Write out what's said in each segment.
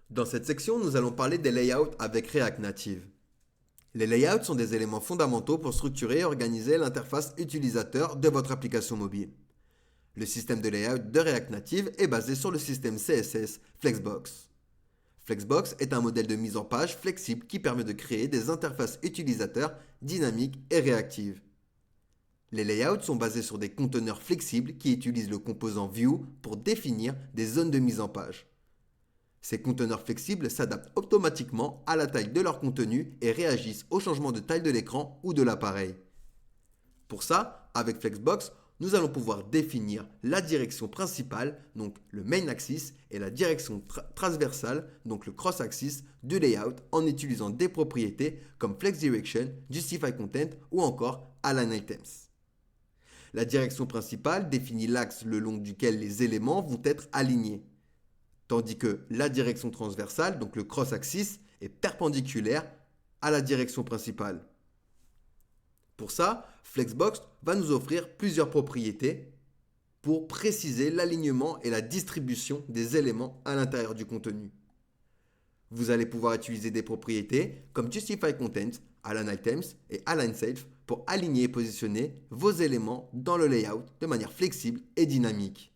Dans cette section, nous allons parler des layouts avec React Native. Les layouts sont des éléments fondamentaux pour structurer et organiser l'interface utilisateur de votre application mobile. Le système de layout de React Native est basé sur le système CSS Flexbox. Flexbox est un modèle de mise en page flexible qui permet de créer des interfaces utilisateurs dynamiques et réactives. Les layouts sont basés sur des conteneurs flexibles qui utilisent le composant View pour définir des zones de mise en page. Ces conteneurs flexibles s'adaptent automatiquement à la taille de leur contenu et réagissent au changement de taille de l'écran ou de l'appareil. Pour ça, avec Flexbox, nous allons pouvoir définir la direction principale, donc le main axis, et la direction transversale, donc le cross axis, du layout en utilisant des propriétés comme Flex Direction, Justify Content ou encore Align Items. La direction principale définit l'axe le long duquel les éléments vont être alignés, tandis que la direction transversale, donc le cross-axis, est perpendiculaire à la direction principale. Pour ça, Flexbox va nous offrir plusieurs propriétés pour préciser l'alignement et la distribution des éléments à l'intérieur du contenu. Vous allez pouvoir utiliser des propriétés comme Justify Content, Align Items et Align Self pour aligner et positionner vos éléments dans le layout de manière flexible et dynamique.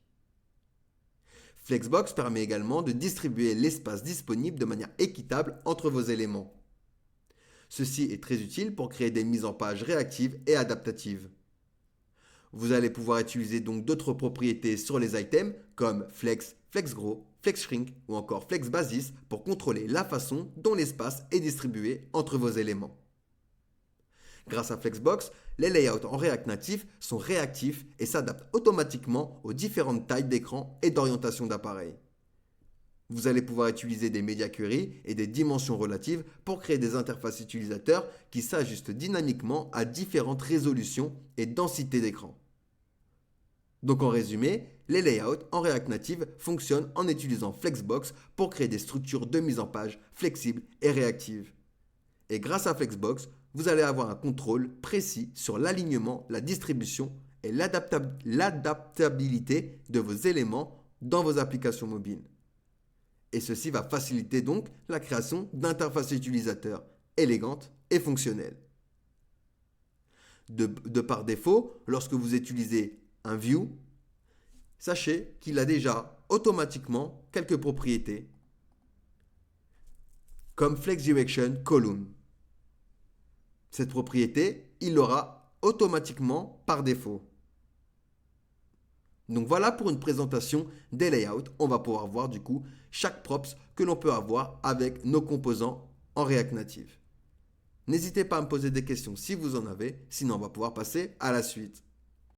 Flexbox permet également de distribuer l'espace disponible de manière équitable entre vos éléments. Ceci est très utile pour créer des mises en page réactives et adaptatives. Vous allez pouvoir utiliser donc d'autres propriétés sur les items comme Flex, FlexGrow, FlexShrink ou encore FlexBasis pour contrôler la façon dont l'espace est distribué entre vos éléments. Grâce à Flexbox, les layouts en React Native sont réactifs et s'adaptent automatiquement aux différentes tailles d'écran et d'orientation d'appareil. Vous allez pouvoir utiliser des media queries et des dimensions relatives pour créer des interfaces utilisateurs qui s'ajustent dynamiquement à différentes résolutions et densités d'écran. Donc en résumé, les layouts en React Native fonctionnent en utilisant Flexbox pour créer des structures de mise en page flexibles et réactives. Et grâce à Flexbox, vous allez avoir un contrôle précis sur l'alignement, la distribution et l'adaptabilité de vos éléments dans vos applications mobiles. Et ceci va faciliter donc la création d'interfaces utilisateurs élégantes et fonctionnelles. De par défaut, lorsque vous utilisez un view, sachez qu'il a déjà automatiquement quelques propriétés comme Flex Direction Column. Cette propriété, il l'aura automatiquement par défaut. Donc voilà pour une présentation des layouts. On va pouvoir voir du coup chaque props que l'on peut avoir avec nos composants en React Native. N'hésitez pas à me poser des questions si vous en avez, sinon on va pouvoir passer à la suite.